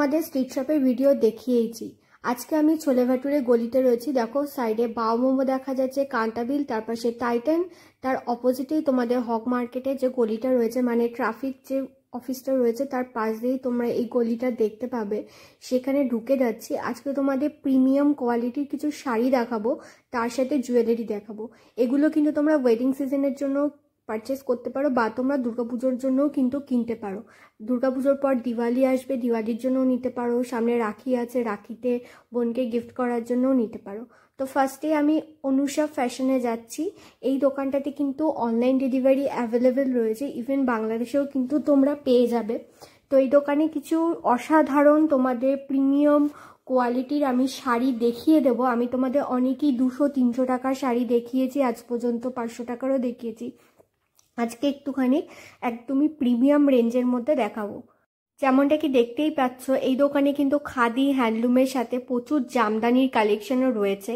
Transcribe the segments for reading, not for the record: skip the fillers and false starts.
তোমাদের স্ট্রিট শপের ভিডিও দেখিয়েছি। আজকে আমি ছোলে ভাটুরে গলিতে রয়েছি। দেখো সাইডে বাও মোমো দেখা যাচ্ছে, কান্টাবিল, তার পাশে টাইটান, তার অপোজিটেই তোমাদের হক মার্কেটে যে গলিটা রয়েছে, মানে ট্রাফিক যে অফিসটা রয়েছে তার পাশ দিয়েই তোমরা এই গলিটা দেখতে পাবে। সেখানে ঢুকে যাচ্ছি। আজকে তোমাদের প্রিমিয়াম কোয়ালিটির কিছু শাড়ি দেখাবো, তার সাথে জুয়েলারি দেখাবো। এগুলো কিন্তু তোমরা ওয়েডিং সিজনের জন্য পারচেস করতে পারো, বা তোমরা দুর্গাপুজোর জন্যও কিন্তু কিনতে পারো। দুর্গাপুজোর পর দিওয়ালি আসবে, দিওয়ালির জন্যও নিতে পারো। সামনে রাখি আছে, রাখিতে বোনকে গিফট করার জন্যও নিতে পারো। তো ফার্স্টে আমি অনুষা ফ্যাশনে যাচ্ছি। এই দোকানটাতে কিন্তু অনলাইন ডেলিভারি অ্যাভেলেবেল রয়েছে, ইভেন বাংলাদেশেও কিন্তু তোমরা পেয়ে যাবে। তো এই দোকানে কিছু অসাধারণ তোমাদের প্রিমিয়াম কোয়ালিটির আমি শাড়ি দেখিয়ে দেবো। আমি তোমাদের অনেকেই 200-300 টাকার শাড়ি দেখিয়েছি, আজ পর্যন্ত 500 টাকারও দেখিয়েছি। আজকে একটুখানি একদমই প্রিমিয়াম রেঞ্জের মধ্যে দেখাবো। যেমনটা কি দেখতেই পাচ্ছ, এই দোকানে কিন্তু খাদি হ্যান্ডলুমের সাথে প্রচুর জামদানির কালেকশনও রয়েছে।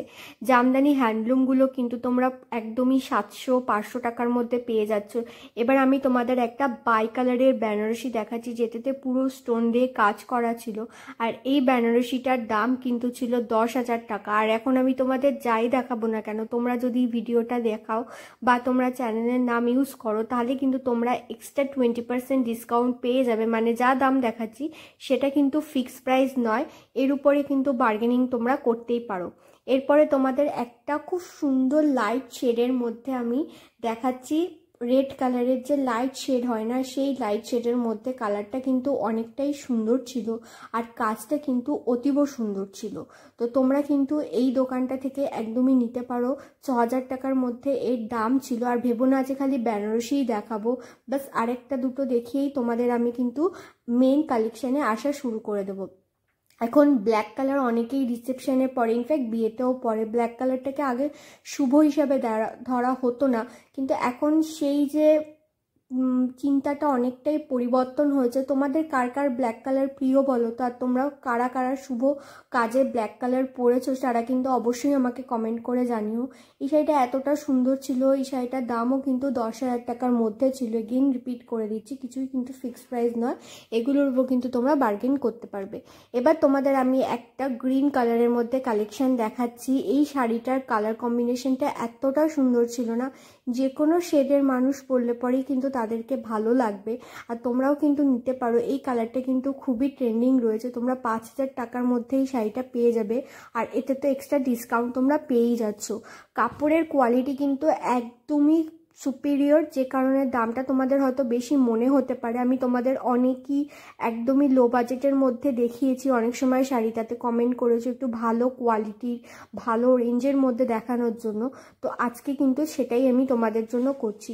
জামদানি হ্যান্ডলুমগুলো কিন্তু তোমরা একদমই 700-500 টাকার মধ্যে পেয়ে যাচ্ছ। এবার আমি তোমাদের একটা বাই কালারের বেনারসি দেখাচ্ছি, যেটাতে পুরো স্টোন দিয়ে কাজ করা ছিল। আর এই বেনারসিটার দাম কিন্তু ছিল 10,000 টাকা। আর এখন আমি তোমাদের যাই দেখাবো না কেন, তোমরা যদি ভিডিওটা দেখাও বা তোমরা চ্যানেলের নাম ইউজ করো, তাহলে কিন্তু তোমরা এক্সট্রা 20% ডিসকাউন্ট পেয়ে যাবে। মানে যা দাম দেখাচ্ছি সেটা কিন্তু ফিক্স প্রাইস নয়, এর উপরে কিন্তু বার্গেনিং তোমরা করতেই পারো। এরপরে তোমাদের একটা খুব সুন্দর লাইট শেডের মধ্যে আমি দেখাচ্ছি। রেড কালারের যে লাইট শেড হয় না, সেই লাইট শেডের মধ্যে কালারটা কিন্তু অনেকটাই সুন্দর ছিল, আর কাজটা কিন্তু অতীব সুন্দর ছিল। তো তোমরা কিন্তু এই দোকানটা থেকে একদমই নিতে পারো। 6,000 টাকার মধ্যে এর দাম ছিল। আর ভেবো না যে খালি বেনারসিই দেখাবো, বাস আরেকটা দুটো দেখিয়েই তোমাদের আমি কিন্তু মেইন কালেকশানে আসা শুরু করে দেবো। এখন ব্ল্যাক কালার অনেকেই রিসেপশনে পরে, ইনফ্যাক্ট বিয়েতেও পরে। ব্ল্যাক কালারটাকে আগে শুভ হিসাবে ধরা হতো না, কিন্তু এখন সেই যে চিন্তাটা অনেকটাই পরিবর্তন হয়েছে। তোমাদের কার কার ব্ল্যাক কালার প্রিয় বলো তো, আর তোমরা কারা কারা শুভ কাজে ব্ল্যাক কালার পরেছো তারা কিন্তু অবশ্যই আমাকে কমেন্ট করে জানিও। এই শাড়িটা এতটা সুন্দর ছিল। এই শাড়িটার দামও কিন্তু 10,000 টাকার মধ্যে ছিল। এগেইন রিপিট করে দিচ্ছি, কিছুই কিন্তু ফিক্সড প্রাইস নয়, এগুলোর উপর কিন্তু তোমরা বার্গেন করতে পারবে। এবার তোমাদের আমি একটা গ্রিন কালারের মধ্যে কালেকশন দেখাচ্ছি। এই শাড়িটার কালার কম্বিনেশনটা এতটা সুন্দর ছিল না, যে কোনো শেডের মানুষ পরলে পরেই কিন্তু তাদেরকে ভালো লাগবে। আর তোমরাও কিন্তু নিতে পারো। এই কালারটা কিন্তু খুবই ট্রেন্ডিং রয়েছে। তোমরা 5,000 টাকার মধ্যে এই শাড়িটা পেয়ে যাবে, আর এতে তো এক্সট্রা ডিসকাউন্ট তোমরা পেয়েই যাচ্ছ। কাপড়ের কোয়ালিটি কিন্তু একদমই সুপিরিয়র, যে কারণে দামটা তোমাদের হয়তো বেশি মনে হতে পারে। আমি তোমাদের অনেকই একদমই লো বাজেটের মধ্যে দেখিয়েছি, অনেক সময় শাড়িটাতে কমেন্ট করেছো একটু ভালো কোয়ালিটির ভালো রেঞ্জের মধ্যে দেখানোর জন্য। তো আজকে কিন্তু সেটাই আমি তোমাদের জন্য করছি।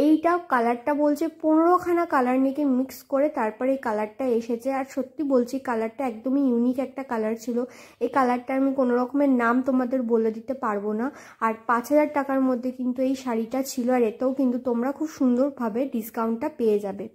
এইটা কালারটা বলছে 15খানা কালার নিয়ে মিক্স করে তারপরে এই কালারটা এসেছে। আর সত্যি বলছি, কালারটা একদমই ইউনিক একটা কালার ছিল। এই কালারটা আমি কোনো রকমের নাম তোমাদের বলে দিতে পারবো না। আর 5,000 টাকার মধ্যে কিন্তু এই শাড়িটা ছিল, আর এতেও কিন্তু তোমরা খুব সুন্দরভাবে ডিসকাউন্টটা পেয়ে যাবে।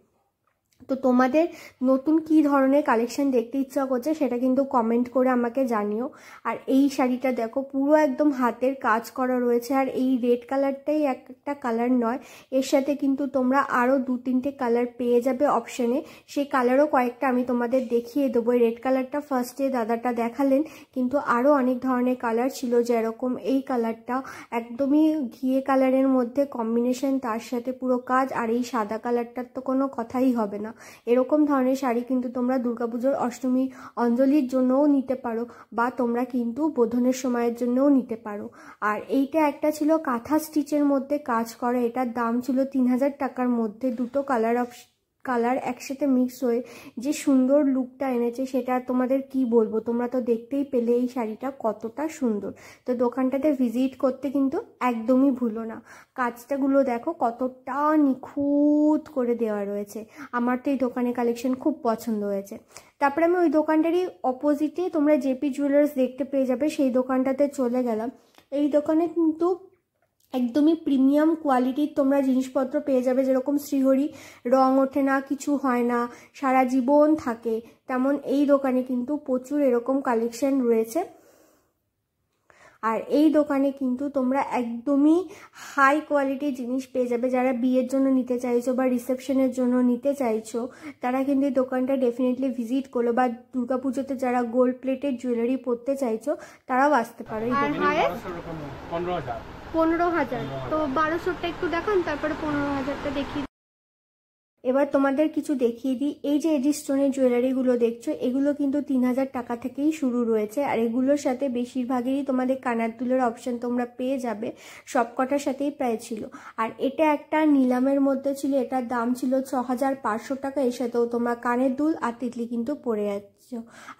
তো তোমাদের নতুন কি ধরনের কালেকশন দেখতে ইচ্ছা করছে সেটা কিন্তু কমেন্ট করে আমাকে জানিও। আর এই শাড়িটা দেখো, পুরো একদম হাতের কাজ করা রয়েছে। আর এই রেড কালারটাই একটা কালার নয়, এর সাথে কিন্তু তোমরা আরও 2-3টে কালার পেয়ে যাবে অপশানে। সেই কালারও কয়েকটা আমি তোমাদের দেখিয়ে দেবো। রেড কালারটা ফার্স্টে দাদাটা দেখালেন, কিন্তু আরও অনেক ধরনের কালার ছিল, যেরকম এই কালারটা একদমই ঘিয়ে কালারের মধ্যে কম্বিনেশন, তার সাথে পুরো কাজ। আর এই সাদা কালারটার তো কোনো কথাই হবে না। এরকম ধরনের শাড়ি কিন্তু তোমরা দুর্গাপুজোর অষ্টমী অঞ্জলির জন্যও নিতে পারো, বা তোমরা কিন্তু বোধনের সময়ের জন্যও নিতে পারো। আর এইটা একটা ছিল কাঁথা স্টিচের মধ্যে কাজ করা, এটার দাম ছিল 3,000 টাকার মধ্যে। দুটো কালার একসাথে মিক্স হয়ে যে সুন্দর লুকটা এনেছে সেটা তোমাদের কি বলবো, তোমরা তো দেখতেই পেলে এই শাড়িটা কতটা সুন্দর। তো দোকানটাতে ভিজিট করতে কিন্তু একদমই ভুলো না। কাজটাগুলো দেখো কতটা নিখুঁত করে দেওয়া রয়েছে। আমার তো এই দোকানের কালেকশন খুব পছন্দ হয়েছে। তারপরে আমি ওই দোকানটারই অপোজিটে তোমরা জেপি জুয়েলার্স দেখতে পেয়ে যাবে, সেই দোকানটাতে চলে গেলাম। এই দোকানে কিন্তু একদমই প্রিমিয়াম কোয়ালিটির তোমরা জিনিসপত্র পেয়ে যাবে। যেরকম শ্রীহরি রং ওঠে না, কিছু হয় না, সারা জীবন থাকে, তেমন এই দোকানে কিন্তু প্রচুর এরকম কালেকশন রয়েছে। আর এই দোকানে কিন্তু তোমরা একদমই হাই কোয়ালিটির জিনিস পেয়ে যাবে। যারা বিয়ের জন্য নিতে চাইছো বা রিসেপশনের জন্য নিতে চাইছো তারা কিন্তু এই দোকানটা ডেফিনেটলি ভিজিট করো, বা দুর্গাপুজোতে যারা গোল্ড প্লেটেড জুয়েলারি পরতে চাইছো তারাও আসতে পারো। আর হায়েস্ট 15,000। তো 1200টা একটু দেখান, তারপরে 15,000টা দেখি। এবার তোমাদের কিছু দেখিয়ে দিই। এই যে এডি স্টোনের জুয়েলারিগুলো দেখছো, এগুলো কিন্তু 3,000 টাকা থেকেই শুরু রয়েছে। আর এগুলোর সাথে বেশিরভাগেরই তোমাদের কানের দুলের অপশন তোমরা পেয়ে যাবে, সবকটার সাথেই প্রায় ছিল। আর এটা একটা নিলামের মধ্যে ছিল, এটার দাম ছিল 6,500 টাকা। এর সাথেও তোমরা কানের দুল আর তিতলি কিন্তু পরে যাচ্ছ।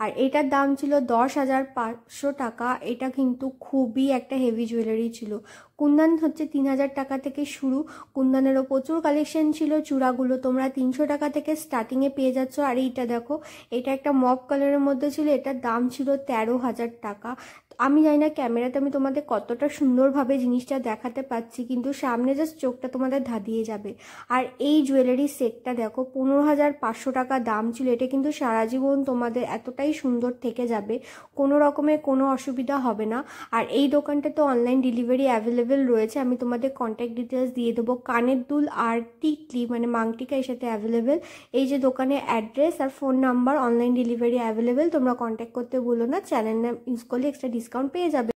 আর এটার দাম ছিল 10,500 টাকা। এটা কিন্তু খুবই একটা হেভি জুয়েলারি ছিল। কুন্দন হচ্ছে 3,000 টাকা থেকে শুরু। কুন্দনেরও প্রচুর কালেকশন ছিল। চূড়াগুলো তোমরা 300 টাকা থেকে স্টার্টিংয়ে পেয়ে যাচ্ছ। আর এইটা দেখো, এটা একটা মপ কালারের মধ্যে ছিল, এটার দাম ছিল 13,000 টাকা। আমি জানি না ক্যামেরাতে আমি তোমাদের কতটা সুন্দরভাবে জিনিসটা দেখাতে পাচ্ছি, কিন্তু সামনে জাস্ট চোখটা তোমাদের ধাঁধিয়ে যাবে। আর এই জুয়েলারি সেটটা দেখো, 15,500 টাকা দাম ছিল। এটা কিন্তু সারা জীবন তোমাদের এতটাই সুন্দর থেকে যাবে, কোনো রকমের কোনো অসুবিধা হবে না। আর এই দোকানটা তো অনলাইন ডেলিভারি অ্যাভেলেবেল রয়েছে, আমি তোমাদের কন্ট্যাক্ট ডিটেলস দিয়ে দেবো। কানের দুল আর টিকলি মানে মাংটিকা এর সাথে অ্যাভেলেবেল। এই যে দোকানের অ্যাড্রেস আর phone number, online delivery available, তোমরা কন্ট্যাক্ট করতে ভুলো না। চ্যানেল নাম ইউজ করলে এক্সট্রা ডিসকাউন্ট পেয়ে যাবে।